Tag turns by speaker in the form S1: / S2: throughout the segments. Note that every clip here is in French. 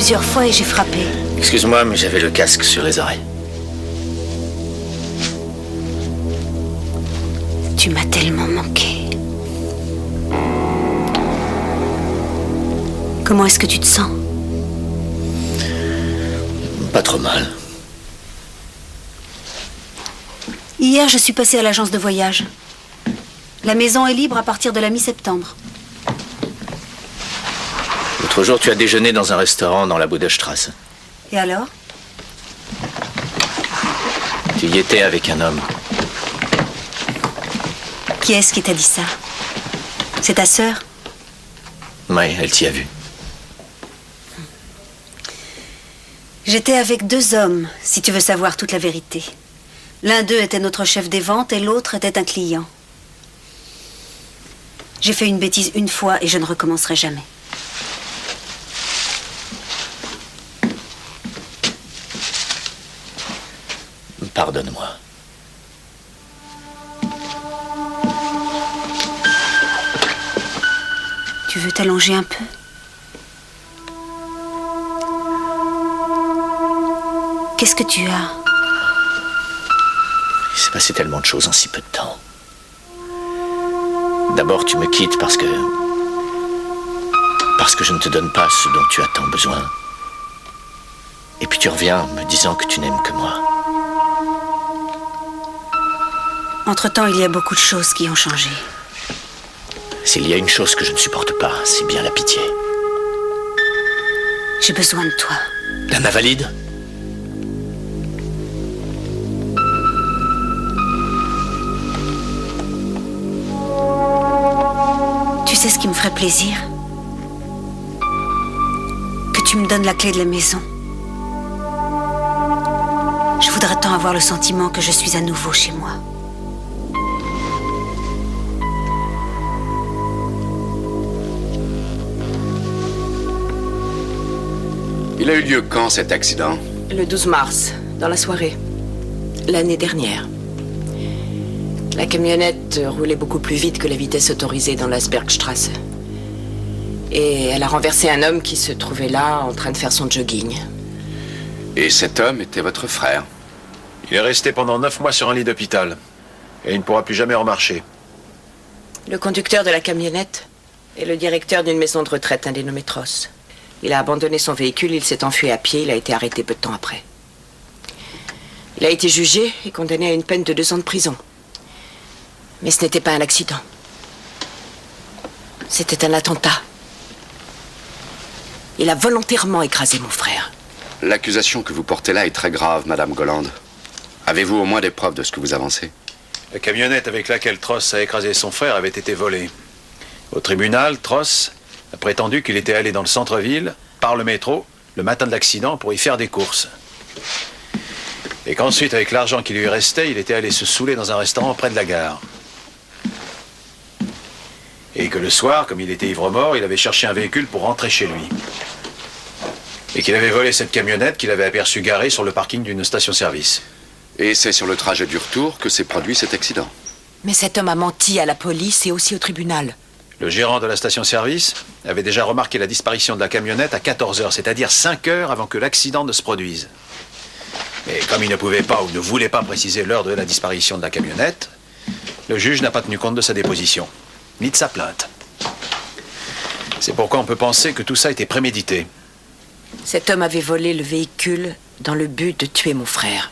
S1: plusieurs fois et j'ai frappé.
S2: Excuse-moi, mais j'avais le casque sur les oreilles.
S1: Tu m'as tellement manqué. Comment est-ce que tu te sens?
S2: Pas trop mal.
S1: Hier, je suis passée à l'agence de voyage. La maison est libre à partir de la mi-septembre.
S2: L'autre jour, tu as déjeuné dans un restaurant dans la Buderstrasse.
S1: Et alors?
S2: Tu y étais avec un homme.
S1: Qui est-ce qui t'a dit ça? C'est ta sœur?
S2: Oui, elle t'y a vu.
S1: J'étais avec deux hommes, si tu veux savoir toute la vérité. L'un d'eux était notre chef des ventes et l'autre était un client. J'ai fait une bêtise une fois et je ne recommencerai jamais.
S2: Pardonne-moi.
S1: Tu veux t'allonger un peu? Qu'est-ce que tu as?
S2: Il s'est passé tellement de choses en si peu de temps. D'abord, tu me quittes parce que je ne te donne pas ce dont tu as tant besoin. Et puis tu reviens me disant que tu n'aimes que moi.
S1: Entre-temps, il y a beaucoup de choses qui ont changé.
S2: S'il y a une chose que je ne supporte pas, c'est bien la pitié.
S1: J'ai besoin de toi.
S2: D'un invalide?
S1: Tu sais ce qui me ferait plaisir? Que tu me donnes la clé de la maison. Je voudrais tant avoir le sentiment que je suis à nouveau chez moi.
S3: Il a eu lieu quand, cet accident?
S4: Le 12 mars, dans la soirée. L'année dernière. La camionnette roulait beaucoup plus vite que la vitesse autorisée dans l'Asbergstrasse. Et elle a renversé un homme qui se trouvait là, en train de faire son jogging.
S3: Et cet homme était votre frère?
S5: Il est resté pendant 9 mois sur un lit d'hôpital. Et il ne pourra plus jamais remarcher.
S4: Le conducteur de la camionnette est le directeur d'une maison de retraite, un dénommé Tross. Il a abandonné son véhicule, il s'est enfui à pied, il a été arrêté peu de temps après. Il a été jugé et condamné à une peine de 2 ans de prison. Mais ce n'était pas un accident. C'était un attentat. Il a volontairement écrasé mon frère.
S3: L'accusation que vous portez là est très grave, Madame Golland. Avez-vous au moins des preuves de ce que vous avancez?
S5: La camionnette avec laquelle Tross a écrasé son frère avait été volée. Au tribunal, Tross a prétendu qu'il était allé dans le centre-ville, par le métro, le matin de l'accident pour y faire des courses. Et qu'ensuite, avec l'argent qui lui restait, il était allé se saouler dans un restaurant près de la gare. Et que le soir, comme il était ivre-mort, il avait cherché un véhicule pour rentrer chez lui. Et qu'il avait volé cette camionnette qu'il avait aperçue garée sur le parking d'une station-service.
S3: Et c'est sur le trajet du retour que s'est produit cet accident.
S4: Mais cet homme a menti à la police et aussi au tribunal.
S5: Le gérant de la station-service avait déjà remarqué la disparition de la camionnette à 14 heures, c'est-à-dire 5 heures avant que l'accident ne se produise. Mais comme il ne pouvait pas ou ne voulait pas préciser l'heure de la disparition de la camionnette, le juge n'a pas tenu compte de sa déposition, ni de sa plainte. C'est pourquoi on peut penser que tout ça était prémédité.
S4: Cet homme avait volé le véhicule dans le but de tuer mon frère.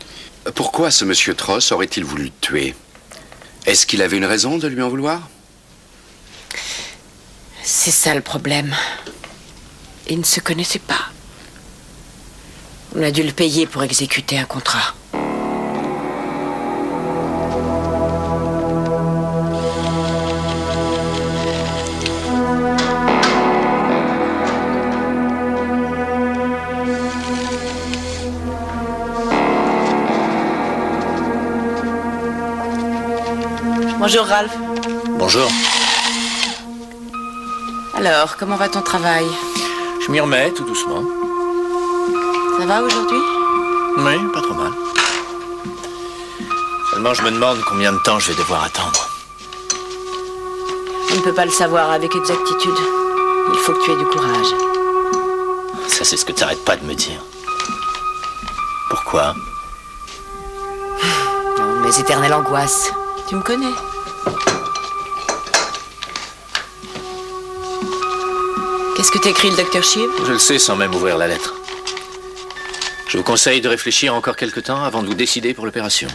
S3: Pourquoi ce monsieur Tross aurait-il voulu le tuer? Est-ce qu'il avait une raison de lui en vouloir?
S4: C'est ça le problème. Ils ne se connaissaient pas. On a dû le payer pour exécuter un contrat. Bonjour Ralph.
S2: Bonjour.
S4: Alors, comment va ton travail?
S2: Je m'y remets tout doucement.
S4: Ça va aujourd'hui?
S2: Oui, pas trop mal. Seulement, je me demande combien de temps je vais devoir attendre.
S4: On ne peut pas le savoir avec exactitude. Il faut que tu aies du courage.
S2: Ça, c'est ce que tu n'arrêtes pas de me dire. Pourquoi?
S4: Non, mes éternelles angoisses. Tu me connais. Qu'est-ce que t'écrit le docteur Shiv?
S2: Je le sais sans même ouvrir la lettre. Je vous conseille de réfléchir encore quelque temps avant de vous décider pour l'opération.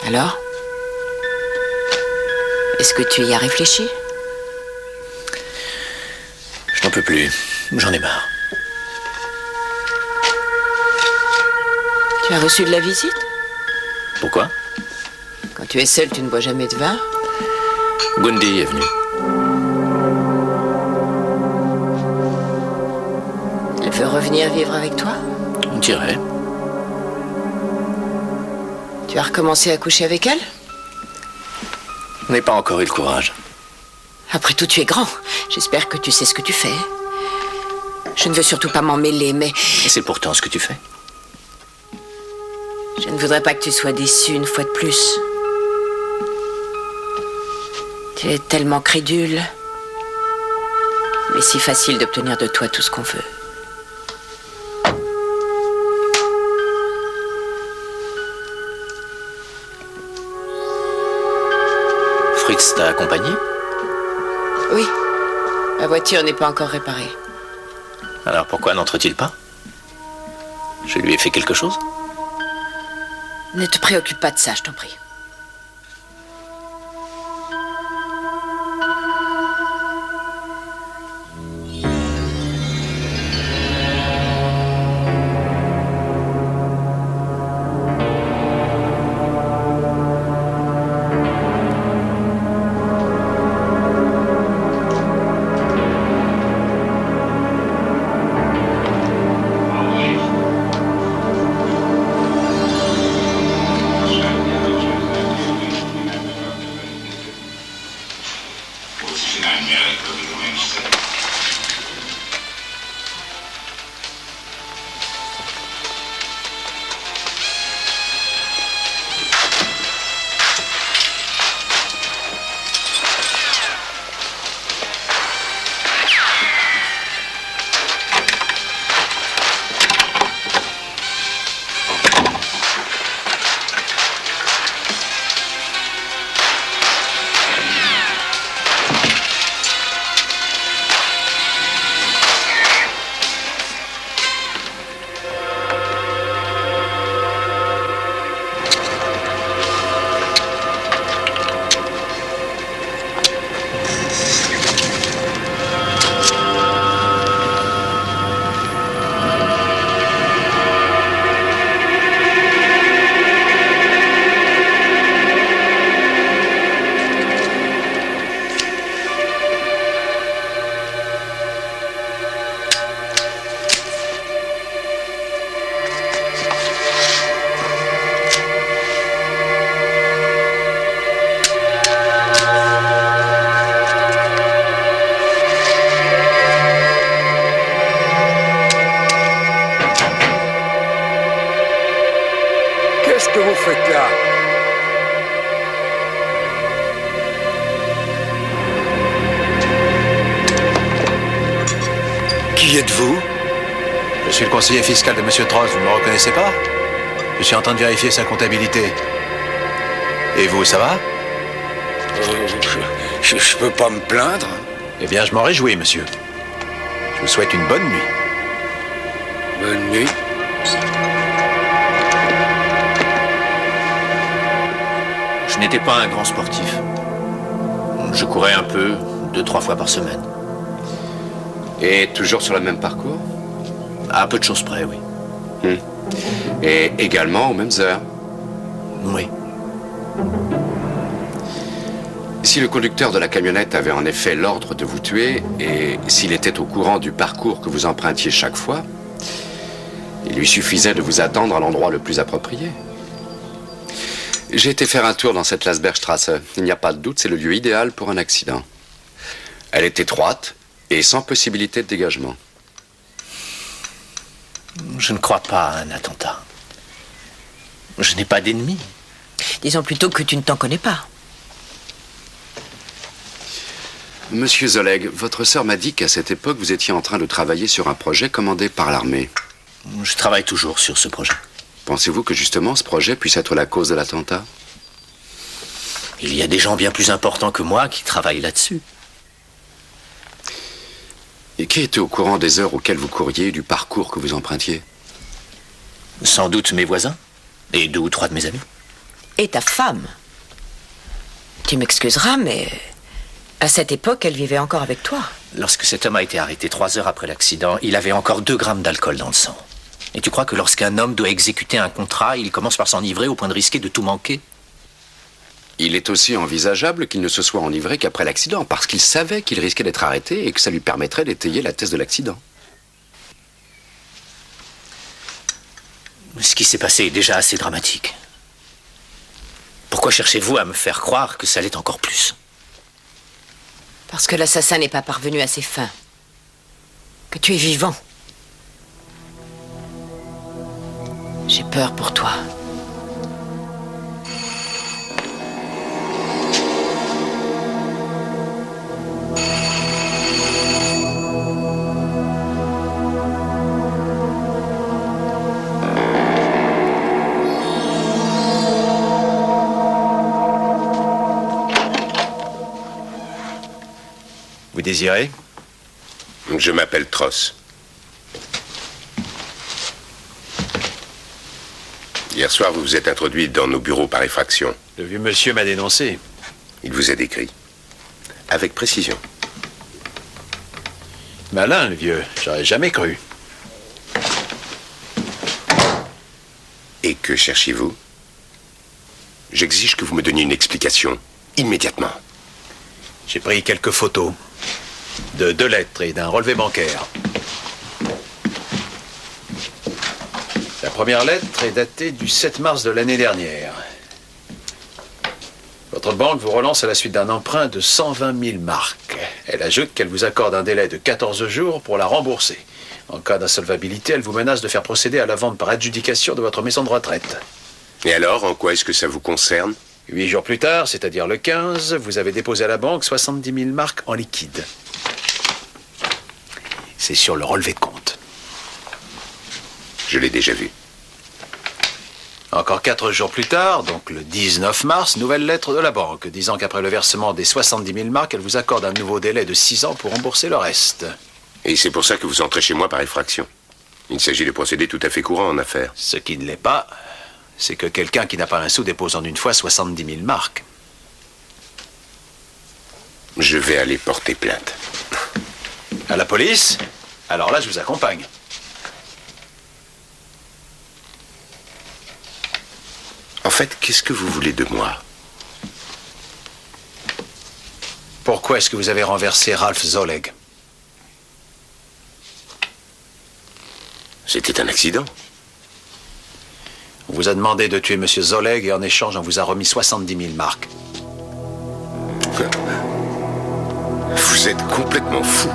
S4: Alors? Est-ce que tu y as réfléchi?
S2: Je n'en peux plus. J'en ai marre.
S4: Tu as reçu de la visite?
S2: Pourquoi?
S4: Quand tu es seul, tu ne bois jamais de vin?
S2: Gundi est venu.
S4: Elle veut revenir vivre avec toi?
S2: On dirait.
S4: Tu as recommencé à coucher avec elle?
S2: On n'a pas encore eu le courage.
S4: Après tout, tu es grand. J'espère que tu sais ce que tu fais. Je ne veux surtout pas m'en mêler, mais
S2: Et c'est pourtant ce que tu fais.
S4: je ne voudrais pas que tu sois déçu une fois de plus. Tu es tellement crédule. Mais si facile d'obtenir de toi tout ce qu'on veut.
S2: Fritz t'a accompagné?
S4: Oui. Ma voiture n'est pas encore réparée.
S2: Alors pourquoi n'entre-t-il pas? Je lui ai fait quelque chose?
S4: Ne te préoccupe pas de ça, je t'en prie.
S6: Qu'est-ce que vous faites là? Qui êtes-vous?
S5: Je suis le conseiller fiscal de Monsieur Trost, vous ne me reconnaissez pas? Je suis en train de vérifier sa comptabilité. Et vous, ça va?
S6: Je peux pas me plaindre.
S5: Eh bien, je m'en réjouis, monsieur. Je vous souhaite une bonne nuit.
S6: Bonne nuit.
S2: Je n'étais pas un grand sportif. Je courais un peu, 2-3 fois par semaine.
S3: Et toujours sur le même parcours?
S2: À peu de choses près, oui.
S3: Et également aux mêmes heures?
S2: Oui.
S3: Si le conducteur de la camionnette avait en effet l'ordre de vous tuer, et s'il était au courant du parcours que vous empruntiez chaque fois, il lui suffisait de vous attendre à l'endroit le plus approprié. J'ai été faire un tour dans cette Lasbergstrasse. Il n'y a pas de doute, c'est le lieu idéal pour un accident. Elle est étroite et sans possibilité de dégagement.
S2: Je ne crois pas à un attentat. Je n'ai pas d'ennemis.
S4: Disons plutôt que tu ne t'en connais pas.
S3: Monsieur Zoleg, votre sœur m'a dit qu'à cette époque, vous étiez en train de travailler sur un projet commandé par l'armée.
S2: Je travaille toujours sur ce projet.
S3: Pensez-vous que justement ce projet puisse être la cause de l'attentat?
S2: Il y a des gens bien plus importants que moi qui travaillent là-dessus.
S3: Et qui était au courant des heures auxquelles vous couriez et du parcours que vous empruntiez?
S2: Sans doute mes voisins et 2 ou 3 de mes amis.
S4: Et ta femme. Tu m'excuseras, mais à cette époque, elle vivait encore avec toi.
S2: Lorsque cet homme a été arrêté 3 heures après l'accident, il avait encore 2 grammes d'alcool dans le sang. Et tu crois que lorsqu'un homme doit exécuter un contrat, il commence par s'enivrer au point de risquer de tout manquer?
S3: Il est aussi envisageable qu'il ne se soit enivré qu'après l'accident, parce qu'il savait qu'il risquait d'être arrêté et que ça lui permettrait d'étayer la thèse de l'accident.
S2: Ce qui s'est passé est déjà assez dramatique. Pourquoi cherchez-vous à me faire croire que ça l'est encore plus?
S4: Parce que l'assassin n'est pas parvenu à ses fins. Que tu es vivant. J'ai peur pour toi.
S5: Vous désirez?
S7: Je m'appelle Tross. Hier soir, vous vous êtes introduit dans nos bureaux par effraction.
S5: Le vieux monsieur m'a dénoncé.
S7: Il vous a décrit. Avec précision.
S5: Malin, le vieux. J'aurais jamais cru.
S7: Et que cherchez-vous? J'exige que vous me donniez une explication. Immédiatement.
S5: J'ai pris quelques photos. De 2 lettres et d'un relevé bancaire. La première lettre est datée du 7 mars de l'année dernière. Votre banque vous relance à la suite d'un emprunt de 120 000 marks. Elle ajoute qu'elle vous accorde un délai de 14 jours pour la rembourser. En cas d'insolvabilité, elle vous menace de faire procéder à la vente par adjudication de votre maison de retraite.
S7: Et alors, en quoi est-ce que ça vous concerne?
S5: 8 jours plus tard, c'est-à-dire le 15, vous avez déposé à la banque 70 000 marks en liquide. C'est sur le relevé de compte.
S7: Je l'ai déjà vu.
S5: Encore 4 jours plus tard, donc le 19 mars, nouvelle lettre de la banque, disant qu'après le versement des 70 000 marks, elle vous accorde un nouveau délai de 6 ans pour rembourser le reste.
S7: Et c'est pour ça que vous entrez chez moi par effraction. Il s'agit de procédés tout à fait courants en affaires.
S5: Ce qui ne l'est pas, c'est que quelqu'un qui n'a pas un sou dépose en une fois 70 000 marks.
S7: Je vais aller porter plainte.
S5: À la police? Alors là, je vous accompagne.
S7: En fait, qu'est-ce que vous voulez de moi?
S5: Pourquoi est-ce que vous avez renversé Ralph Zoleg?
S7: C'était un accident.
S5: On vous a demandé de tuer M. Zoleg et en échange, on vous a remis 70 000 marks.
S7: Vous êtes complètement fou.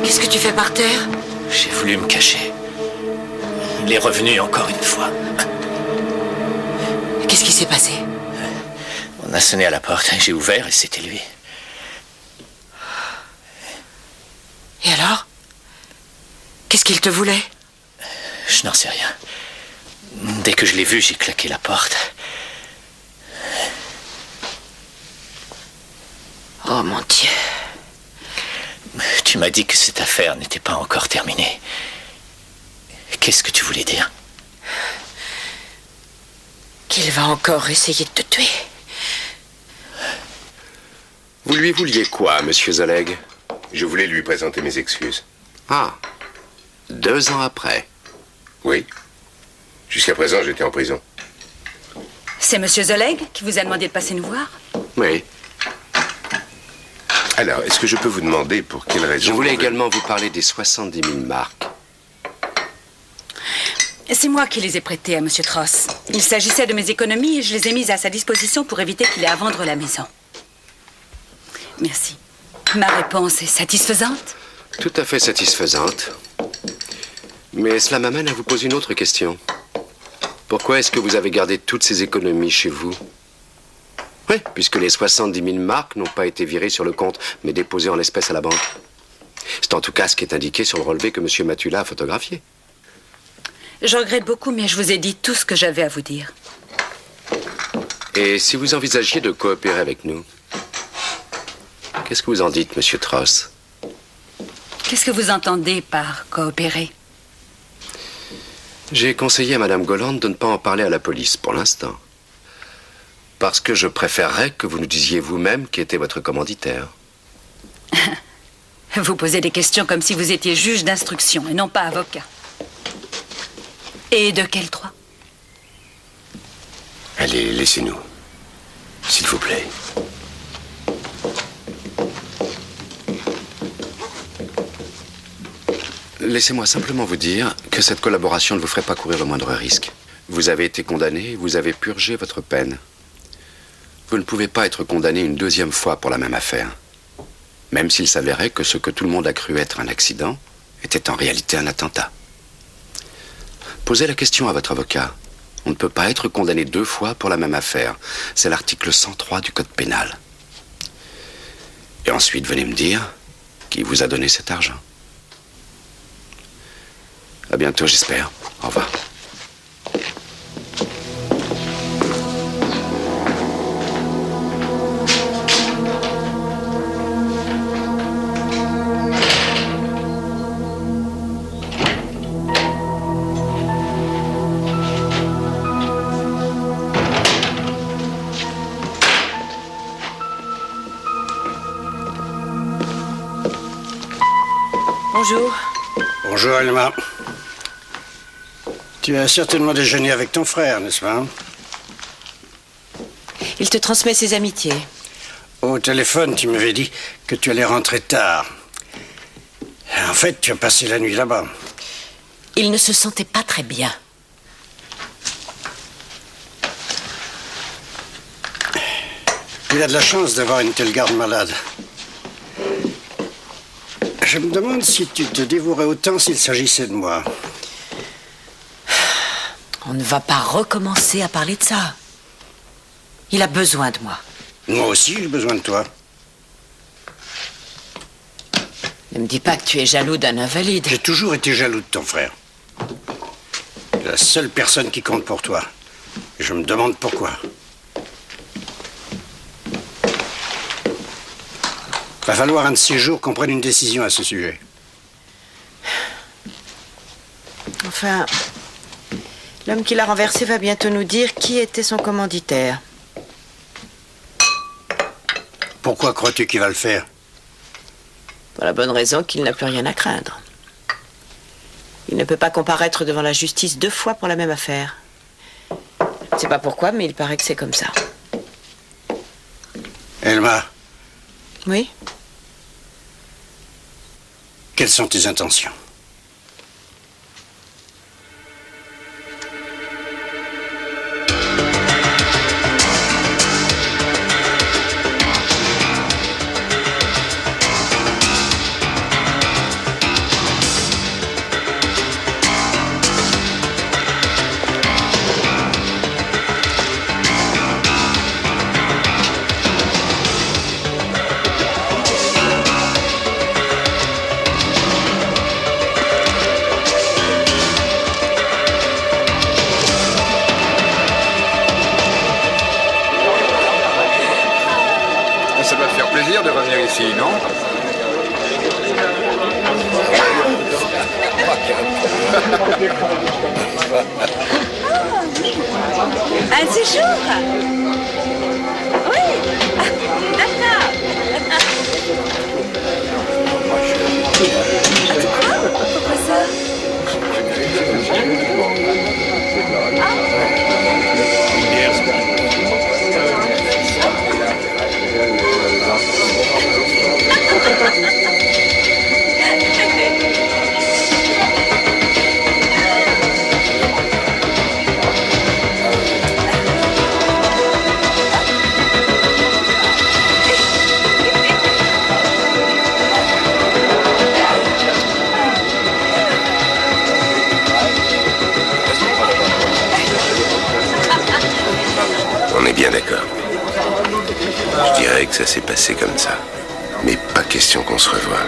S4: Qu'est-ce que tu fais par terre?
S2: J'ai voulu me cacher. Il est revenu encore une fois.
S4: Qu'est-ce qui s'est passé?
S2: On a sonné à la porte, j'ai ouvert et c'était lui.
S4: Et alors? Qu'est-ce qu'il te voulait?
S2: Je n'en sais rien. Dès que je l'ai vu, j'ai claqué la porte.
S4: Oh mon Dieu.
S2: Tu m'as dit que cette affaire n'était pas encore terminée. Qu'est-ce que tu voulais dire?
S4: Qu'il va encore essayer de te tuer.
S3: Vous lui vouliez quoi, monsieur Zoleg?
S7: Je voulais lui présenter mes excuses.
S3: Ah, 2 ans après.
S7: Oui. Jusqu'à présent, j'étais en prison.
S8: C'est Monsieur Zoleg qui vous a demandé de passer nous voir?
S3: Oui.
S7: Alors, est-ce que je peux vous demander pour quelle raison...
S3: Je voulais également vous parler des 70 000 marques.
S8: C'est moi qui les ai prêtés à Monsieur Tross. Il s'agissait de mes économies et je les ai mises à sa disposition pour éviter qu'il ait à vendre la maison. Merci. Ma réponse est satisfaisante?
S3: Tout à fait satisfaisante. Mais cela m'amène à vous poser une autre question. Pourquoi est-ce que vous avez gardé toutes ces économies chez vous? Oui, puisque les 70 000 marques n'ont pas été virées sur le compte, mais déposées en espèces à la banque. C'est en tout cas ce qui est indiqué sur le relevé que M. Matula a photographié.
S8: Je regrette beaucoup, mais je vous ai dit tout ce que j'avais à vous dire.
S3: Et si vous envisagiez de coopérer avec nous, qu'est-ce que vous en dites, M. Tross?
S8: Qu'est-ce que vous entendez par coopérer?
S3: J'ai conseillé à Mme Golland de ne pas en parler à la police pour l'instant. Parce que je préférerais que vous nous disiez vous-même qui était votre commanditaire.
S8: Vous posez des questions comme si vous étiez juge d'instruction et non pas avocat. Et de quel droit?
S7: Allez, laissez-nous. S'il vous plaît.
S3: Laissez-moi simplement vous dire que cette collaboration ne vous ferait pas courir le moindre risque. Vous avez été condamné, vous avez purgé votre peine. Vous ne pouvez pas être condamné une 2e fois pour la même affaire. Même s'il s'avérait que ce que tout le monde a cru être un accident était en réalité un attentat. Posez la question à votre avocat. On ne peut pas être condamné 2 fois pour la même affaire. C'est l'article 103 du Code pénal. Et ensuite, venez me dire qui vous a donné cet argent. À bientôt, j'espère. Au revoir.
S4: Bonjour.
S9: Bonjour, Elma. Tu as certainement déjeuné avec ton frère, n'est-ce pas?
S4: Il te transmet ses amitiés.
S9: Au téléphone, tu m'avais dit que tu allais rentrer tard. En fait, tu as passé la nuit là-bas.
S4: Il ne se sentait pas très bien.
S9: Il a de la chance d'avoir une telle garde malade. Je me demande si tu te dévouerais autant s'il s'agissait de moi.
S4: On ne va pas recommencer à parler de ça. Il a besoin de moi.
S9: Moi aussi, j'ai besoin de toi.
S4: Ne me dis pas que tu es jaloux d'un invalide.
S9: J'ai toujours été jaloux de ton frère. C'est la seule personne qui compte pour toi. Et je me demande pourquoi. Va falloir un de ces jours qu'on prenne une décision à ce sujet.
S4: Enfin, l'homme qui l'a renversé va bientôt nous dire qui était son commanditaire.
S9: Pourquoi crois-tu qu'il va le faire?
S4: Pour la bonne raison qu'il n'a plus rien à craindre. Il ne peut pas comparaître devant la justice 2 fois pour la même affaire. Je ne sais pas pourquoi, mais il paraît que c'est comme ça.
S9: Elma,
S4: Oui?
S9: quelles sont tes intentions?
S8: Un séjour? Oui. D'accord. Pourquoi ça?
S7: On est bien d'accord. Je dirais que ça s'est passé comme ça. Mais pas question qu'on se revoie.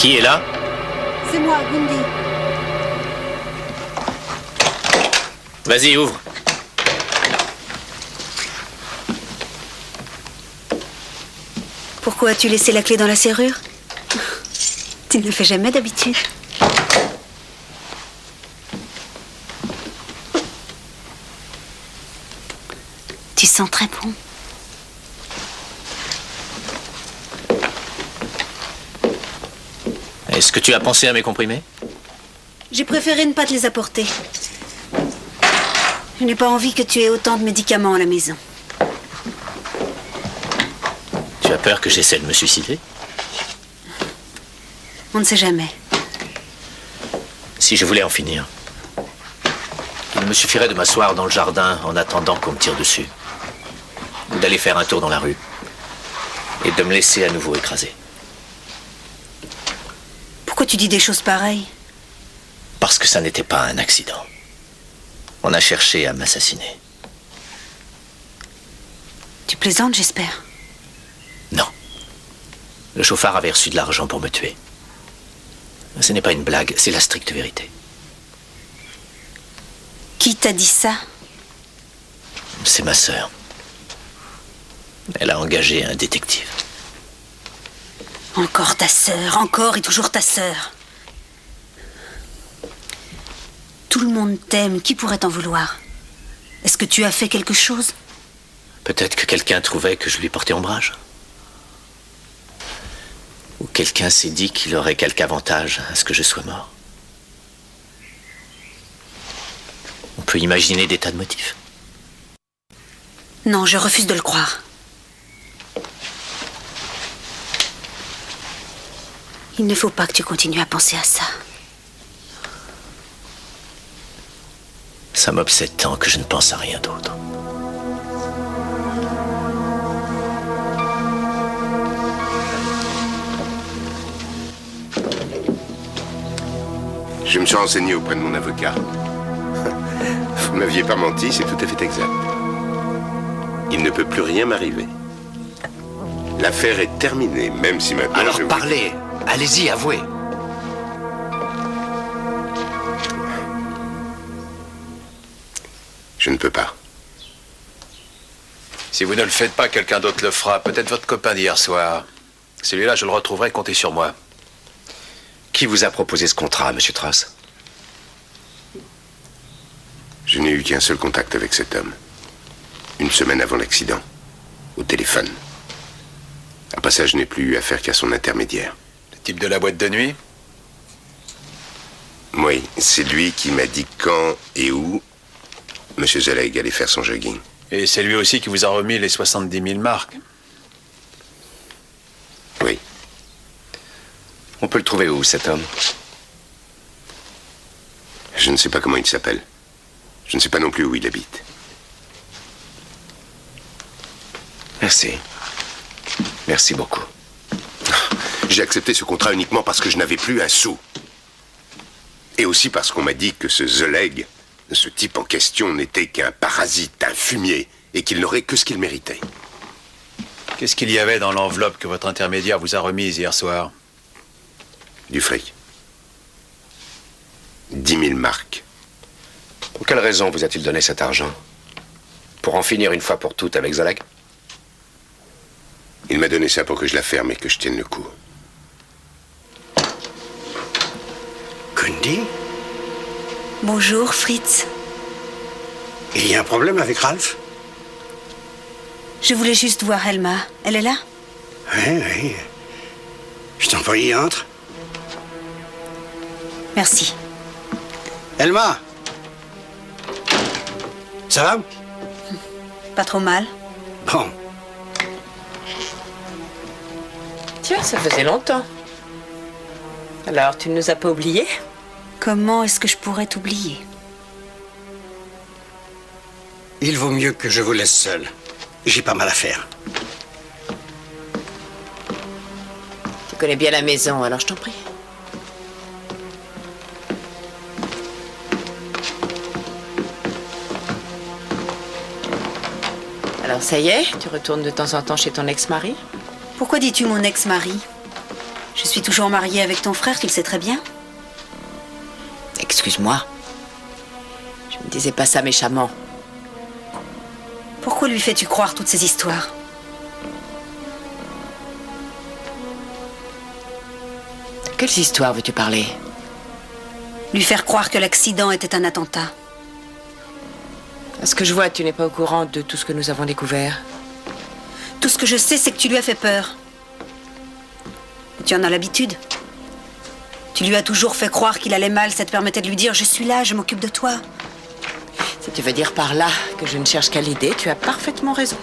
S2: Qui est là?
S1: C'est moi, Gundy.
S2: Vas-y, ouvre.
S1: Pourquoi as-tu laissé la clé dans la serrure? Tu ne le fais jamais d'habitude. Tu sens très bon.
S2: Est-ce que tu as pensé à mes comprimés?
S1: J'ai préféré ne pas te les apporter. Je n'ai pas envie que tu aies autant de médicaments à la maison.
S2: Tu as peur que j'essaie de me suicider?
S1: On ne sait jamais.
S2: Si je voulais en finir, il me suffirait de m'asseoir dans le jardin en attendant qu'on me tire dessus. Ou d'aller faire un tour dans la rue. Et de me laisser à nouveau écraser.
S1: Pourquoi tu dis des choses pareilles?
S2: Parce que ça n'était pas un accident. On a cherché à m'assassiner.
S1: Tu plaisantes, j'espère.
S2: Non. Le chauffard avait reçu de l'argent pour me tuer. Ce n'est pas une blague, c'est la stricte vérité.
S1: Qui t'a dit ça?
S2: C'est ma sœur. Elle a engagé un détective.
S1: Encore ta sœur, encore et toujours ta sœur. Tout le monde t'aime, qui pourrait t'en vouloir? Est-ce que tu as fait quelque chose?
S2: Peut-être que quelqu'un trouvait que je lui portais ombrage. Ou quelqu'un s'est dit qu'il aurait quelque avantage à ce que je sois mort. On peut imaginer des tas de motifs.
S1: Non, je refuse de le croire. Il ne faut pas que tu continues à penser à ça.
S2: Ça m'obsède tant que je ne pense à rien d'autre.
S7: Je me suis renseigné auprès de mon avocat. Vous ne m'aviez pas menti, c'est tout à fait exact. Il ne peut plus rien m'arriver. L'affaire est terminée, même si maintenant...
S3: Alors
S7: je vous-
S3: parlez. Allez-y, avouez.
S7: Je ne peux pas.
S5: Si vous ne le faites pas, quelqu'un d'autre le fera. Peut-être votre copain d'hier soir. Celui-là, je le retrouverai, comptez sur moi.
S3: Qui vous a proposé ce contrat, monsieur Tross?
S7: Je n'ai eu qu'un seul contact avec cet homme. Une semaine avant l'accident. Au téléphone. Après ça, je n'ai plus eu affaire qu'à son intermédiaire.
S5: Le type de la boîte de nuit?
S7: Oui, c'est lui qui m'a dit quand et où M. Zeleg allait faire son jogging.
S5: Et c'est lui aussi qui vous a remis les 70 000 marques.
S7: Oui.
S3: On peut le trouver où, cet homme?
S7: Je ne sais pas comment il s'appelle. Je ne sais pas non plus où il habite.
S3: Merci. Merci beaucoup.
S7: J'ai accepté ce contrat uniquement parce que je n'avais plus un sou. Et aussi parce qu'on m'a dit que ce Zeleg, ce type en question, n'était qu'un parasite, un fumier, et qu'il n'aurait que ce qu'il méritait.
S5: Qu'est-ce qu'il y avait dans l'enveloppe que votre intermédiaire vous a remise hier soir?
S7: Du fric. 10 000 marques.
S3: Pour quelle raison vous a-t-il donné cet argent? Pour en finir une fois pour toutes avec Zeleg?
S7: Il m'a donné ça pour que je la ferme et que je tienne le coup.
S9: Kundi,
S1: Bonjour, Fritz.
S9: il y a un problème avec Ralph?
S1: Je voulais juste voir Elma. Elle est là?
S9: Oui, oui. Je t'en prie, entre.
S1: Merci.
S9: Elma! Ça va?
S1: Pas trop mal.
S9: Bon.
S4: Tiens, ça faisait longtemps. Alors, tu ne nous as pas oubliés?
S1: Comment est-ce que je pourrais t'oublier?
S9: Il vaut mieux que je vous laisse seul. J'ai pas mal à faire.
S4: Tu connais bien la maison, alors je t'en prie. Alors ça y est, tu retournes de temps en temps chez ton ex-mari?
S1: Pourquoi dis-tu mon ex-mari? Je suis toujours mariée avec ton frère, tu le sais très bien.
S4: Excuse-moi. Je ne disais pas ça méchamment.
S1: Pourquoi lui fais-tu croire toutes ces histoires?
S4: De quelles histoires veux-tu parler?
S1: Lui faire croire que l'accident était un attentat.
S4: À ce que je vois, tu n'es pas au courant de tout ce que nous avons découvert.
S1: Tout ce que je sais, c'est que tu lui as fait peur. Et tu en as l'habitude. Tu lui as toujours fait croire qu'il allait mal, ça te permettait de lui dire « Je suis là, je m'occupe de toi ».
S4: Si tu veux dire par là que je ne cherche qu'à l'aider, tu as parfaitement raison.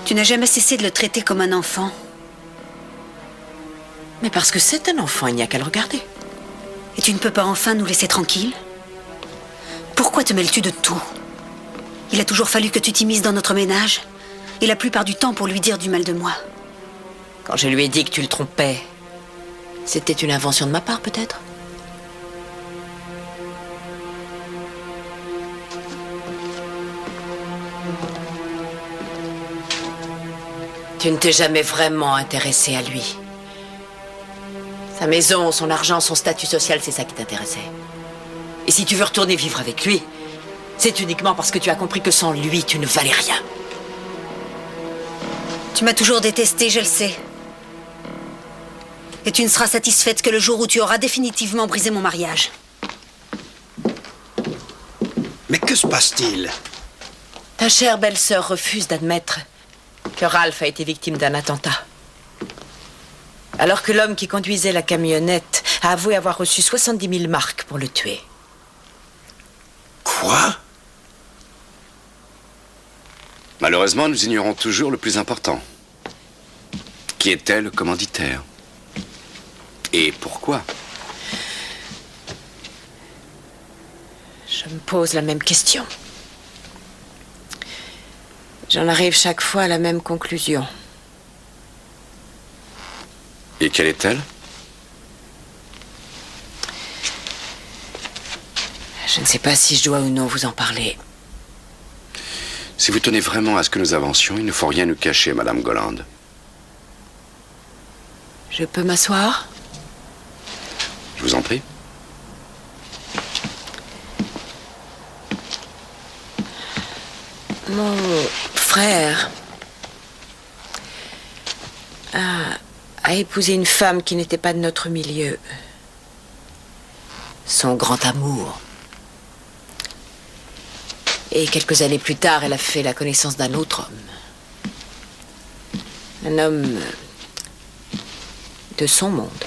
S1: Tu n'as jamais cessé de le traiter comme un enfant.
S4: Mais parce que c'est un enfant, il n'y a qu'à le regarder.
S1: Et tu ne peux pas enfin nous laisser tranquilles? Pourquoi te mêles-tu de tout? Il a toujours fallu que tu t'immisces dans notre ménage. Et la plupart du temps pour lui dire du mal de moi.
S4: Quand je lui ai dit que tu le trompais, c'était une invention de ma part, peut-être? Tu ne t'es jamais vraiment intéressé à lui. Sa maison, son argent, son statut social, c'est ça qui t'intéressait. Et si tu veux retourner vivre avec lui, c'est uniquement parce que tu as compris que sans lui, tu ne valais rien.
S1: Tu m'as toujours détesté, je le sais. Et tu ne seras satisfaite que le jour où tu auras définitivement brisé mon mariage.
S9: Mais que se passe-t-il?
S4: Ta chère belle-sœur refuse d'admettre que Ralph a été victime d'un attentat. Alors que l'homme qui conduisait la camionnette a avoué avoir reçu 70 000 marques pour le tuer.
S9: Quoi?
S3: Malheureusement, nous ignorons toujours le plus important. Qui était le commanditaire? Et pourquoi?
S4: Je me pose la même question. J'en arrive chaque fois à la même conclusion.
S3: Et quelle est-elle?
S4: Je ne sais pas si je dois ou non vous en parler.
S3: Si vous tenez vraiment à ce que nous avancions, il ne faut rien nous cacher, Madame Golland.
S4: Je peux m'asseoir?
S3: Je vous en prie.
S4: Mon frère a épousé une femme qui n'était pas de notre milieu. Son grand amour. Et quelques années plus tard, elle a fait la connaissance d'un autre homme. Un homme de son monde.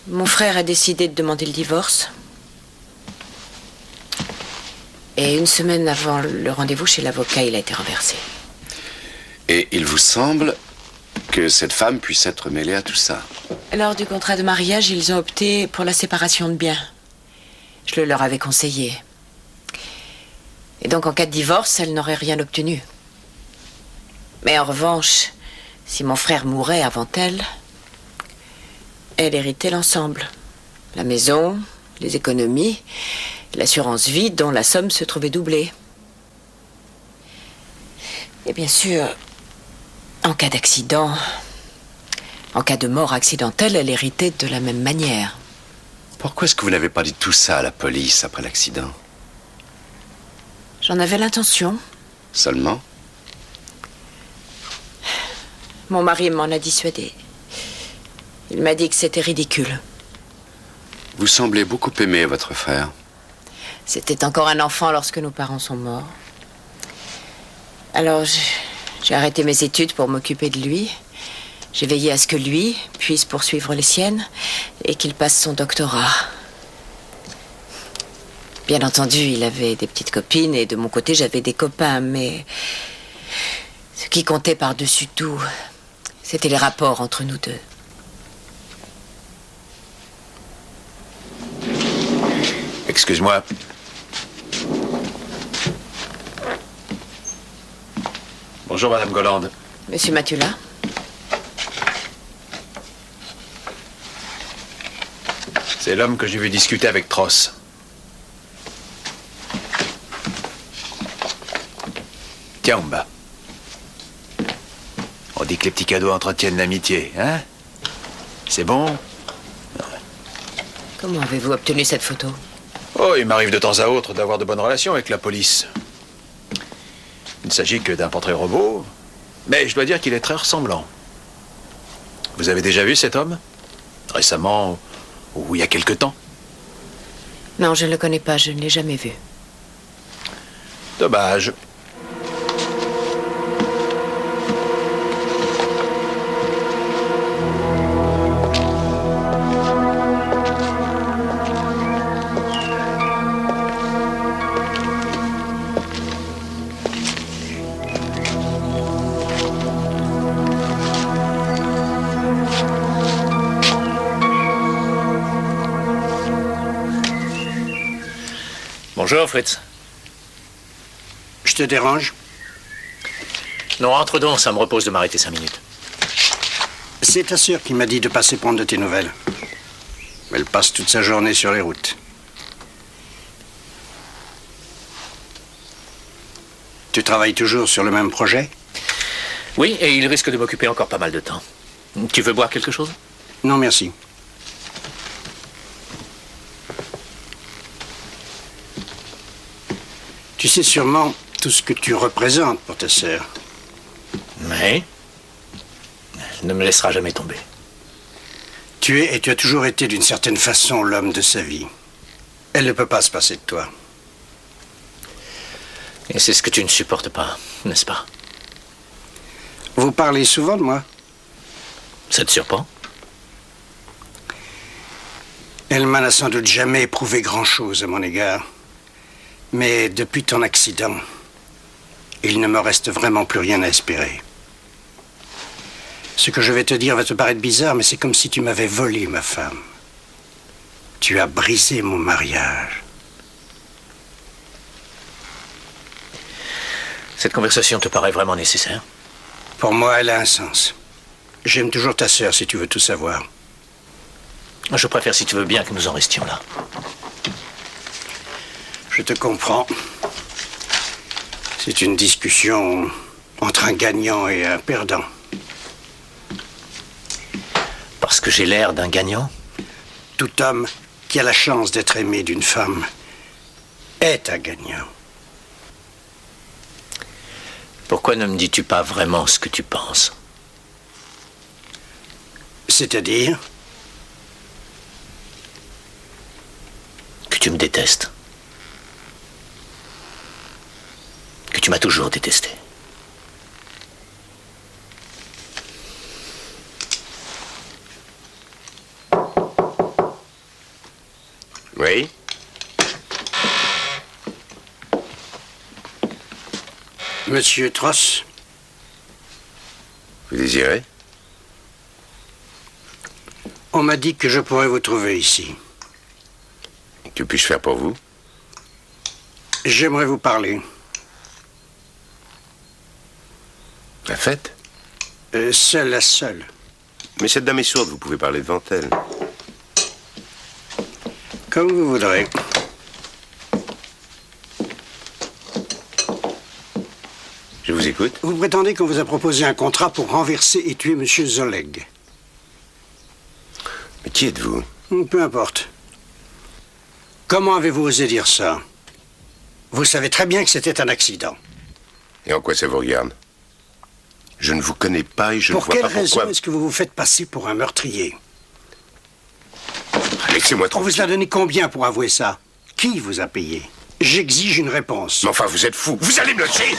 S4: Mon frère a décidé de demander le divorce. Et une semaine avant le rendez-vous chez l'avocat, il a été renversé.
S3: Et il vous semble que cette femme puisse être mêlée à tout ça?
S4: Lors du contrat de mariage, ils ont opté pour la séparation de biens. Je le leur avais conseillé. Et donc, en cas de divorce, elle n'aurait rien obtenu. Mais en revanche, si mon frère mourait avant elle, elle héritait l'ensemble. La maison, les économies, l'assurance vie dont la somme se trouvait doublée. Et bien sûr, en cas d'accident, en cas de mort accidentelle, elle héritait de la même manière.
S3: Pourquoi est-ce que vous n'avez pas dit tout ça à la police après l'accident?
S4: J'en avais l'intention.
S3: Seulement?
S4: Mon mari m'en a dissuadé. Il m'a dit que c'était ridicule.
S3: Vous semblez beaucoup aimer votre frère.
S4: C'était encore un enfant lorsque nos parents sont morts. Alors, j'ai arrêté mes études pour m'occuper de lui. J'ai veillé à ce que lui puisse poursuivre les siennes et qu'il passe son doctorat. Bien entendu, il avait des petites copines et de mon côté, j'avais des copains, mais ce qui comptait par-dessus tout, c'était les rapports entre nous deux.
S5: Excuse-moi. Bonjour, Madame Golland.
S4: Monsieur Matula?
S5: C'est l'homme que j'ai vu discuter avec Tross. Tiens, Umba. On dit que les petits cadeaux entretiennent l'amitié, hein? C'est bon?
S4: Comment avez-vous obtenu cette photo?
S5: Oh, il m'arrive de temps à autre d'avoir de bonnes relations avec la police. Il ne s'agit que d'un portrait robot, mais je dois dire qu'il est très ressemblant. Vous avez déjà vu cet homme? Récemment, ou il y a quelque temps?
S4: Non, je ne le connais pas, je ne l'ai jamais vu.
S5: Dommage.
S2: Bonjour, Fritz.
S9: Je te dérange?
S2: Non, entre donc, ça me repose de m'arrêter 5 minutes.
S9: C'est ta sœur qui m'a dit de passer prendre de tes nouvelles. Elle passe toute sa journée sur les routes. Tu travailles toujours sur le même projet?
S2: Oui, et il risque de m'occuper encore pas mal de temps. Tu veux boire quelque chose?
S9: Non, merci. Tu sais sûrement tout ce que tu représentes pour ta sœur.
S2: Oui. Elle ne me laissera jamais tomber.
S9: Tu es et tu as toujours été d'une certaine façon l'homme de sa vie. Elle ne peut pas se passer de toi.
S2: Et c'est ce que tu ne supportes pas, n'est-ce pas?
S9: Vous parlez souvent de moi.
S2: Ça te surprend?
S9: Elle n'a sans doute jamais éprouvé grand-chose à mon égard. Mais depuis ton accident, il ne me reste vraiment plus rien à espérer. Ce que je vais te dire va te paraître bizarre, mais c'est comme si tu m'avais volé ma femme. Tu as brisé mon mariage.
S2: Cette conversation te paraît vraiment nécessaire?
S9: Pour moi, elle a un sens. J'aime toujours ta sœur, si tu veux tout savoir.
S2: Je préfère, si tu veux bien, que nous en restions là.
S9: Je te comprends. C'est une discussion entre un gagnant et un perdant.
S2: Parce que j'ai l'air d'un gagnant?
S9: Tout homme qui a la chance d'être aimé d'une femme est un gagnant.
S2: Pourquoi ne me dis-tu pas vraiment ce que tu penses?
S9: C'est-à-dire?
S2: Que tu me détestes. Que tu m'as toujours détesté.
S7: Oui?
S9: Monsieur Tross,
S7: Vous désirez?
S9: on m'a dit que je pourrais vous trouver ici.
S7: Que puis-je faire pour vous?
S9: J'aimerais vous parler.
S7: La fête?
S9: Seule à seule.
S7: Mais cette dame est sourde, vous pouvez parler devant elle.
S9: Comme vous voudrez.
S7: Je vous écoute.
S9: Vous prétendez qu'on vous a proposé un contrat pour renverser et tuer Monsieur Zoleg.
S7: Mais qui êtes-vous?
S9: Peu importe. Comment avez-vous osé dire ça? Vous savez très bien que c'était un accident.
S7: Et en quoi ça vous regarde? Je ne vous connais pas et je ne
S9: Pour
S7: vois
S9: quelle
S7: pas
S9: raison
S7: pourquoi...
S9: est-ce que vous vous faites passer pour un meurtrier?
S7: Laissez-moi
S9: On
S7: tranquille.
S9: vous a donné combien pour avouer ça? Qui vous a payé? J'exige une réponse.
S7: Mais enfin, vous êtes fou. Vous allez me lâcher!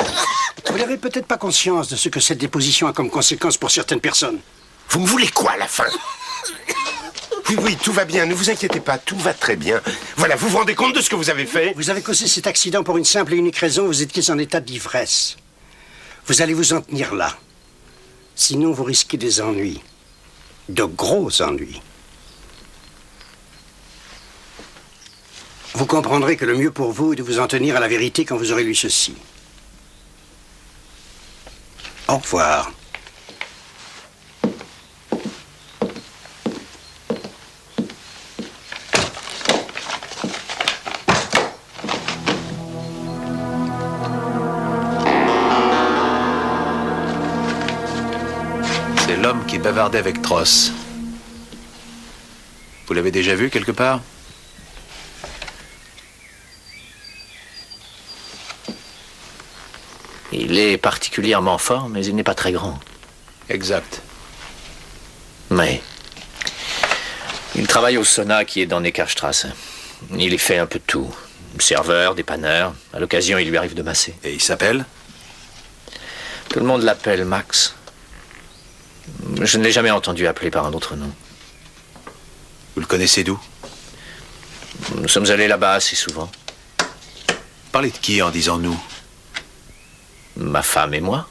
S9: Vous n'avez peut-être pas conscience de ce que cette déposition a comme conséquence pour certaines personnes.
S7: Vous me voulez quoi à la fin? Oui, oui, tout va bien. Ne vous inquiétez pas. Tout va très bien. Voilà, vous vous rendez compte de ce que vous avez fait?
S9: Vous avez causé cet accident pour une simple et unique raison, vous étiez en état d'ivresse. Vous allez vous en tenir là. Sinon, vous risquez des ennuis. De gros ennuis. Vous comprendrez que le mieux pour vous est de vous en tenir à la vérité quand vous aurez lu ceci. Au revoir.
S5: C'est l'homme qui bavardait avec Tross. Vous l'avez déjà vu quelque part?
S2: Il est particulièrement fort, mais il n'est pas très grand.
S5: Exact.
S2: Mais il travaille au sauna qui est dans Neckarstrasse. Il y fait un peu de tout. Serveur, dépanneur. À l'occasion, il lui arrive de masser.
S5: Et il s'appelle?
S2: Tout le monde l'appelle Max. Je ne l'ai jamais entendu appeler par un autre nom.
S5: Vous le connaissez d'où?
S2: Nous sommes allés là-bas assez souvent.
S5: Parlez de qui en disant nous?
S2: Ma femme et moi.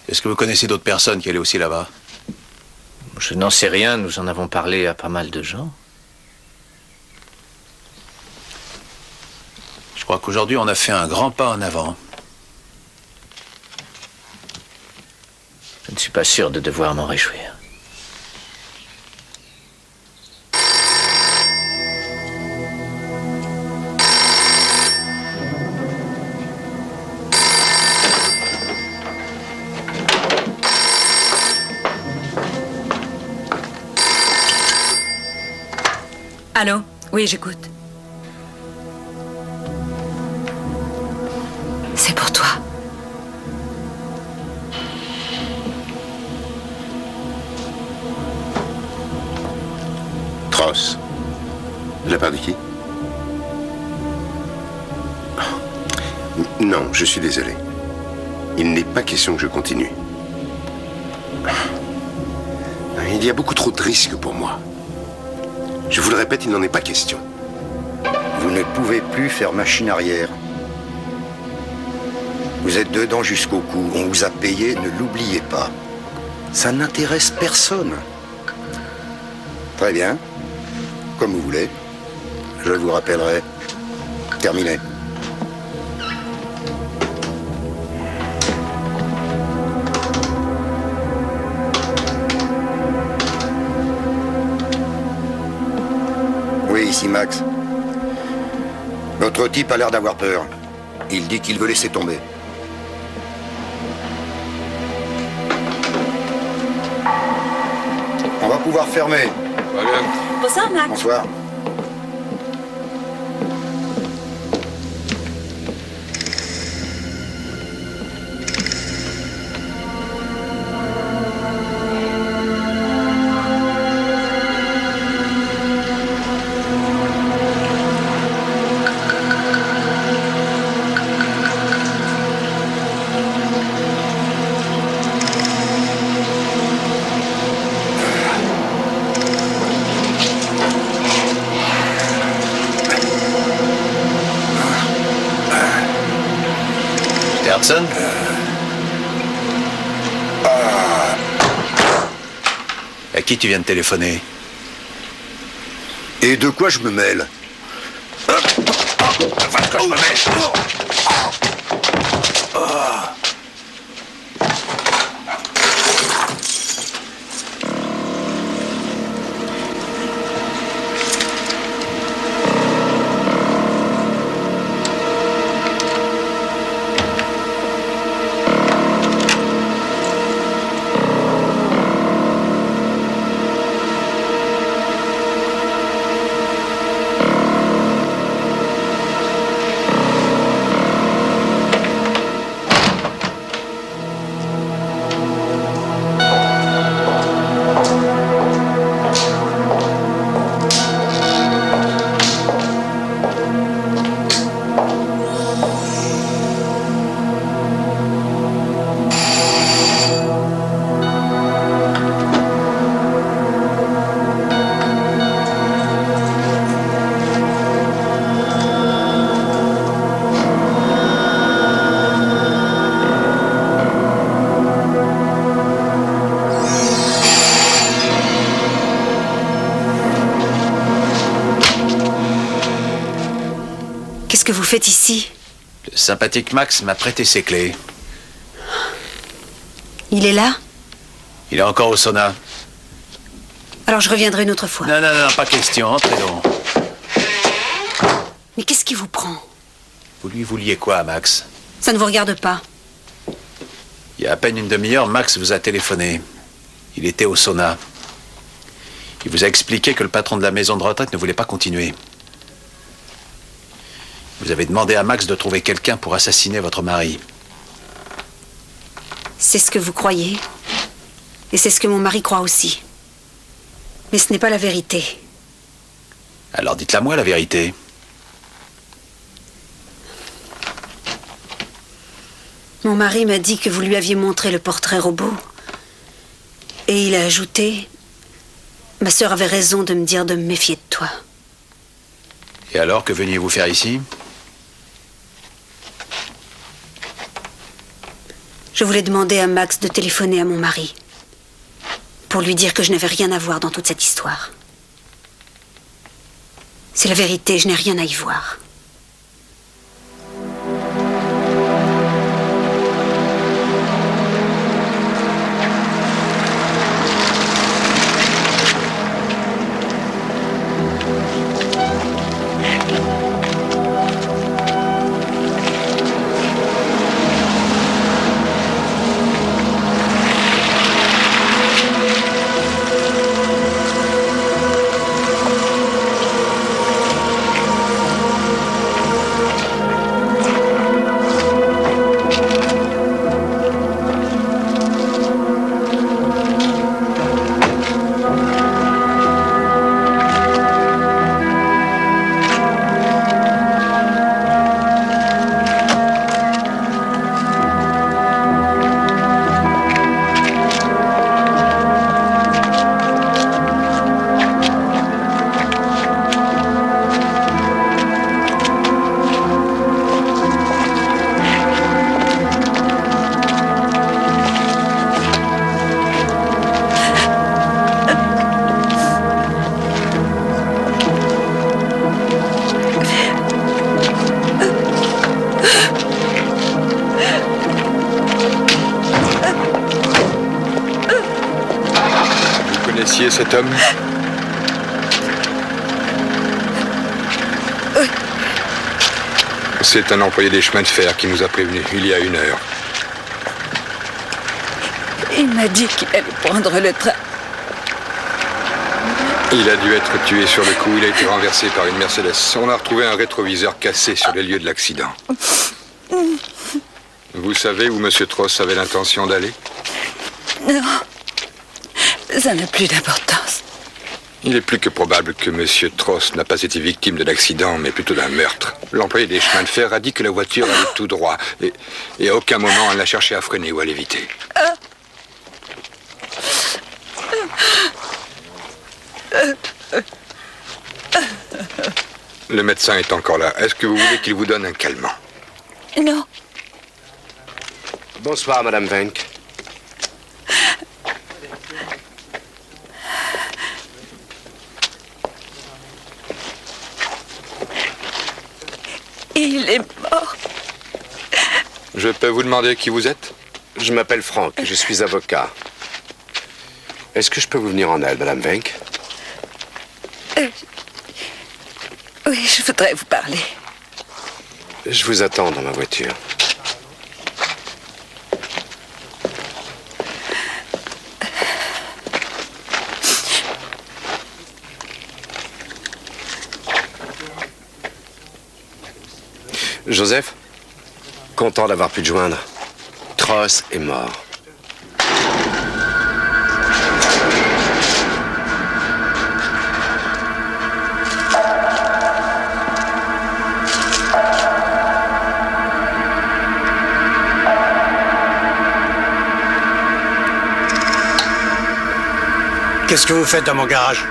S5: Est-ce que vous connaissez d'autres personnes qui allaient aussi là-bas?
S2: Je n'en sais rien, nous en avons parlé à pas mal de gens.
S5: Je crois qu'aujourd'hui, on a fait un grand pas en avant.
S2: Je ne suis pas sûr de devoir m'en réjouir.
S8: Allô? Oui, j'écoute.
S1: C'est pour toi.
S7: Tross. De la part de qui? Non, je suis désolé. Il n'est pas question que je continue. Il y a beaucoup trop de risques pour moi. Je vous le répète, il n'en est pas question.
S10: Vous ne pouvez plus faire machine arrière. Vous êtes dedans jusqu'au cou. On vous a payé, ne l'oubliez pas. Ça n'intéresse personne. Très bien. Comme vous voulez. Je vous rappellerai. Terminé. ici, Max. Notre type a l'air d'avoir peur. Il dit qu'il veut laisser tomber. On va pouvoir fermer.
S8: Bonsoir, Max.
S10: Bonsoir.
S5: Hudson? À qui tu viens de téléphoner?
S10: Et de quoi je me mêle?
S5: Enfin, de quoi je me mêle?
S1: Qu'est-ce que vous faites ici?
S5: Le sympathique Max m'a prêté ses clés.
S1: Il est là?
S5: Il est encore au sauna.
S1: Alors je reviendrai une autre fois.
S5: Non, non, non, pas question, entrez donc.
S1: Mais qu'est-ce qui vous prend?
S5: Vous lui vouliez quoi, Max?
S1: Ça ne vous regarde pas.
S5: Il y a à peine une demi-heure, Max vous a téléphoné. Il était au sauna. Il vous a expliqué que le patron de la maison de retraite ne voulait pas continuer. Vous avez demandé à Max de trouver quelqu'un pour assassiner votre mari.
S1: C'est ce que vous croyez. Et c'est ce que mon mari croit aussi. Mais ce n'est pas la vérité.
S5: Alors dites-la moi, la vérité.
S1: Mon mari m'a dit que vous lui aviez montré le portrait robot. Et il a ajouté... Ma sœur avait raison de me dire de me méfier de toi.
S5: Et alors, que veniez-vous faire ici?
S1: Je voulais demander à Max de téléphoner à mon mari. Pour lui dire que je n'avais rien à voir dans toute cette histoire. C'est la vérité, je n'ai rien à y voir.
S6: Cet homme? C'est un employé des chemins de fer qui nous a prévenus il y a 1 heure.
S8: Il m'a dit qu'il allait prendre le train.
S6: Il a dû être tué sur le coup. Il a été renversé par une Mercedes. On a retrouvé un rétroviseur cassé sur les lieux de l'accident. Vous savez où M. Tross avait l'intention d'aller?
S8: Non, ça n'a plus d'importance.
S6: Il est plus que probable que M. Tross n'a pas été victime de l'accident, mais plutôt d'un meurtre. L'employé des chemins de fer a dit que la voiture allait tout droit. Et à aucun moment, elle n'a cherché à freiner ou à l'éviter. Le médecin est encore là. Est-ce que vous voulez qu'il vous donne un calmant?
S8: Non.
S3: Bonsoir, Madame Wenck.
S8: Il est mort.
S6: Je peux vous demander qui vous êtes?
S3: Je m'appelle Franck, je suis avocat. Est-ce que je peux vous venir en aide, Madame Wenck?
S8: Oui, je voudrais vous parler.
S3: Je vous attends dans ma voiture. Joseph, content d'avoir pu te joindre. Tross est mort.
S9: Qu'est-ce que vous faites dans mon garage?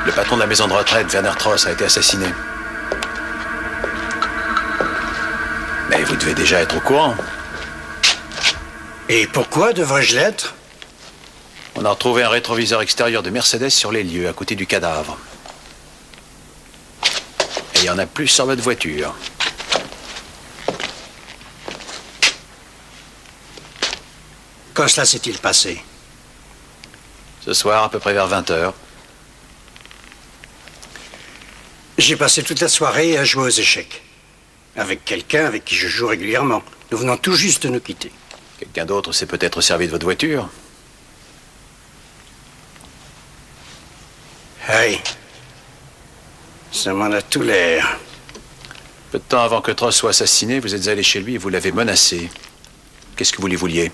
S5: Le patron de la maison de retraite, Werner Tross, a été assassiné. Mais vous devez déjà être au courant.
S9: Et pourquoi devrais-je l'être?
S5: On a retrouvé un rétroviseur extérieur de Mercedes sur les lieux, à côté du cadavre. Et il y en a plus sur votre voiture.
S9: Quand cela s'est-il passé?
S5: Ce soir, à peu près vers 20h.
S9: J'ai passé toute la soirée à jouer aux échecs. Avec quelqu'un avec qui je joue régulièrement. Nous venons tout juste de nous quitter.
S5: Quelqu'un d'autre s'est peut-être servi de votre voiture.
S9: Hey. Ça m'en a tout l'air.
S5: Peu de temps avant que Tross soit assassiné, vous êtes allé chez lui et vous l'avez menacé. Qu'est-ce que vous lui vouliez?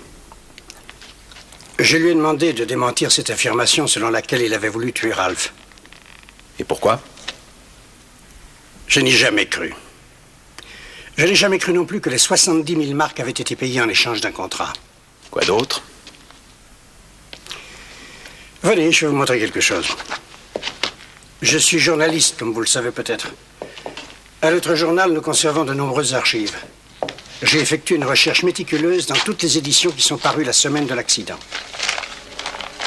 S9: Je lui ai demandé de démentir cette affirmation selon laquelle il avait voulu tuer Ralph.
S5: Et pourquoi?
S9: Je n'y ai jamais cru. Je n'ai jamais cru non plus que les 70 000 marks avaient été payées en échange d'un contrat.
S5: Quoi d'autre?
S9: Venez, je vais vous montrer quelque chose. Je suis journaliste, comme vous le savez peut-être. À notre journal, nous conservons de nombreuses archives. J'ai effectué une recherche méticuleuse dans toutes les éditions qui sont parues la semaine de l'accident.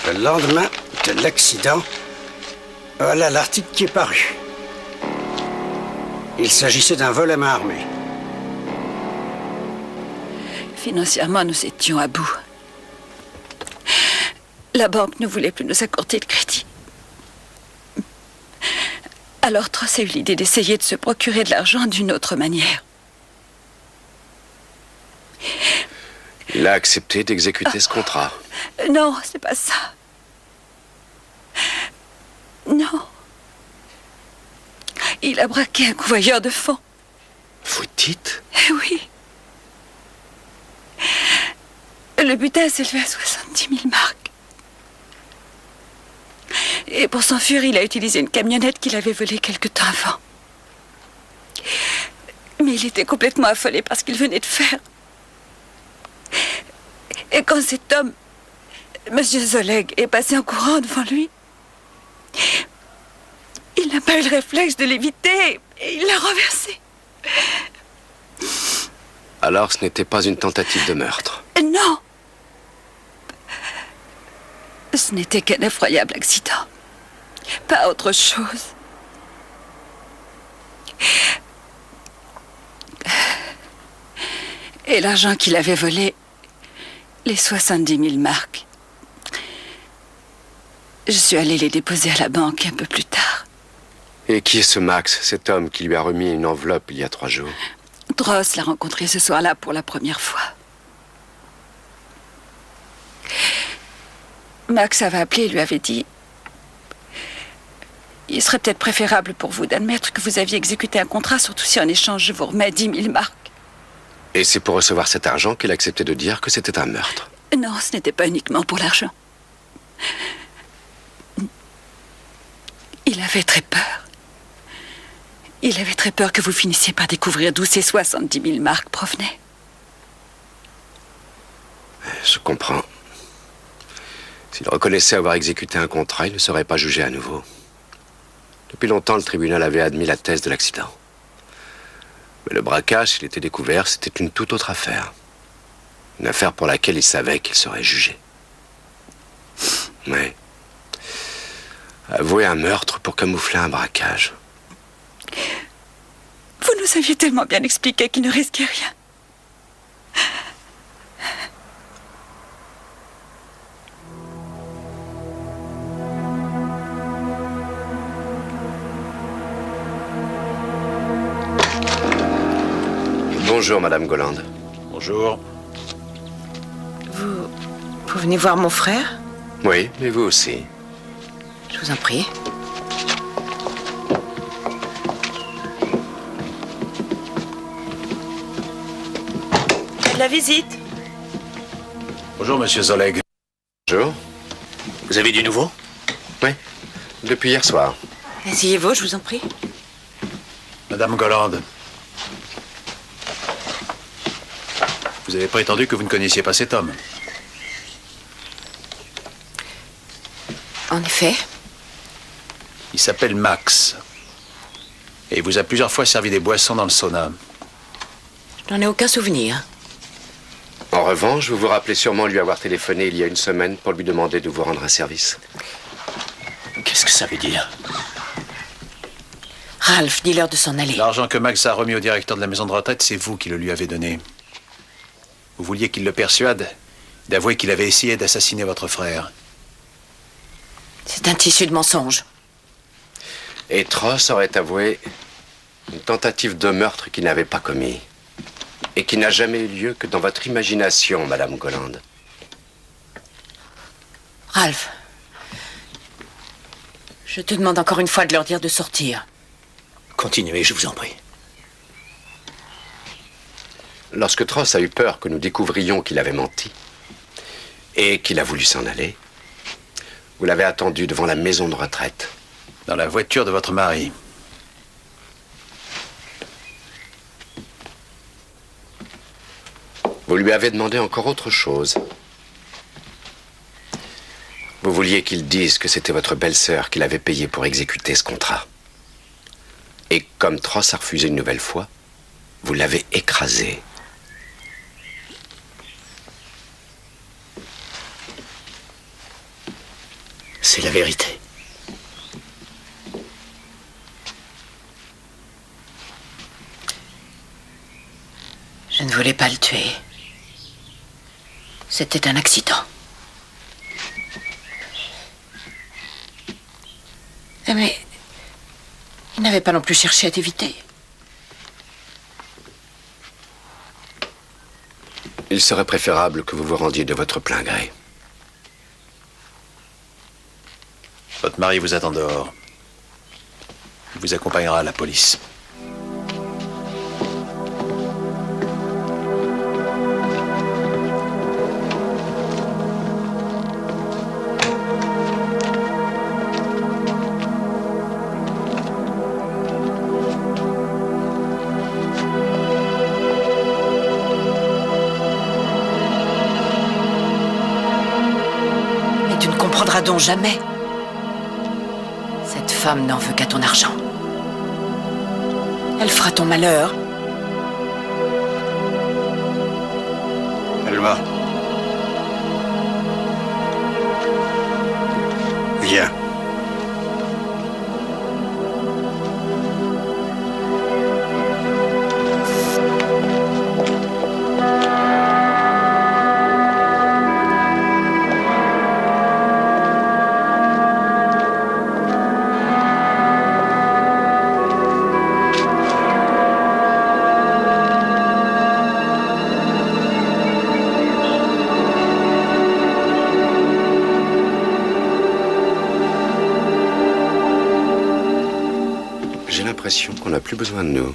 S9: Le lendemain de l'accident, voilà l'article qui est paru. Il s'agissait d'un vol à main armée.
S8: Financièrement, nous étions à bout. La banque ne voulait plus nous accorder de crédit. Alors Tross a eu l'idée d'essayer de se procurer de l'argent d'une autre manière.
S3: Il a accepté d'exécuter ce contrat.
S8: Non, c'est pas ça. Non. Il a braqué un convoyeur de fonds.
S3: Vous dites?
S8: Eh oui. Le butin s'élevait à 70 000 marks. Et pour s'enfuir, il a utilisé une camionnette qu'il avait volée quelque temps avant. Mais il était complètement affolé par ce qu'il venait de faire. Et quand cet homme, M. Zoleg, est passé en courant devant lui, il n'a pas eu le réflexe de l'éviter et il l'a renversé.
S3: Alors ce n'était pas une tentative de meurtre?
S8: Non. Ce n'était qu'un effroyable accident. Pas autre chose. Et l'argent qu'il avait volé, les 70 000 marks, je suis allée les déposer à la banque un peu plus tard.
S3: Et qui est ce Max, cet homme qui lui a remis une enveloppe il y a 3 jours?
S11: Dross l'a rencontré ce soir-là pour la première fois. Max avait appelé et lui avait dit: il serait peut-être préférable pour vous d'admettre que vous aviez exécuté un contrat, surtout si en échange je vous remets 10 000 marks.
S3: Et c'est pour recevoir cet argent qu'il acceptait de dire que c'était un meurtre.
S11: Non, ce n'était pas uniquement pour l'argent. Il avait très peur. Il avait très peur que vous finissiez par découvrir d'où ces 70 000 marks provenaient.
S3: Je comprends. S'il reconnaissait avoir exécuté un contrat, il ne serait pas jugé à nouveau. Depuis longtemps, le tribunal avait admis la thèse de l'accident. Mais le braquage, s'il était découvert, c'était une toute autre affaire. Une affaire pour laquelle il savait qu'il serait jugé. Mais avouer un meurtre pour camoufler un braquage.
S11: Vous nous aviez tellement bien expliqué qu'il ne risquait rien.
S3: Bonjour, Madame Goland.
S5: Bonjour.
S4: Vous venez voir mon frère?
S3: Oui, mais vous aussi.
S4: Je vous en prie. La visite.
S5: Bonjour, monsieur Zoleg.
S3: Bonjour.
S2: Vous avez du nouveau?
S3: Oui, depuis hier soir.
S4: Asseyez-vous, je vous en prie.
S5: Madame Goland. Vous avez prétendu que vous ne connaissiez pas cet homme.
S4: En effet.
S5: Il s'appelle Max. Et il vous a plusieurs fois servi des boissons dans le sauna.
S4: Je n'en ai aucun souvenir.
S3: En revanche, vous vous rappelez sûrement lui avoir téléphoné il y a une semaine pour lui demander de vous rendre un service.
S2: Qu'est-ce que ça veut dire?
S4: Ralph, dis-leur de s'en aller.
S5: L'argent que Max a remis au directeur de la maison de retraite, c'est vous qui le lui avez donné. Vous vouliez qu'il le persuade d'avouer qu'il avait essayé d'assassiner votre frère.
S4: C'est un tissu de mensonges.
S3: Et Tross aurait avoué une tentative de meurtre qu'il n'avait pas commis. Et qui n'a jamais eu lieu que dans votre imagination, Madame Goland.
S4: Ralph, je te demande encore une fois de leur dire de sortir.
S2: Continuez, je vous en prie.
S3: Lorsque Tross a eu peur que nous découvrions qu'il avait menti et qu'il a voulu s'en aller, vous l'avez attendu devant la maison de retraite.
S5: Dans la voiture de votre mari.
S3: Vous lui avez demandé encore autre chose. Vous vouliez qu'il dise que c'était votre belle-sœur qui l'avait payé pour exécuter ce contrat. Et comme Tross a refusé une nouvelle fois, vous l'avez écrasé.
S2: C'est la vérité.
S4: Je ne voulais pas le tuer. C'était un accident. Mais il n'avait pas non plus cherché à t'éviter.
S3: Il serait préférable que vous vous rendiez de votre plein gré.
S5: Votre mari vous attend dehors. Il vous accompagnera à la police.
S4: Mais tu ne comprendras donc jamais. Cette femme n'en veut qu'à ton argent. Elle fera ton malheur.
S9: Elle va. Viens.
S3: qu'on n'a plus besoin de nous.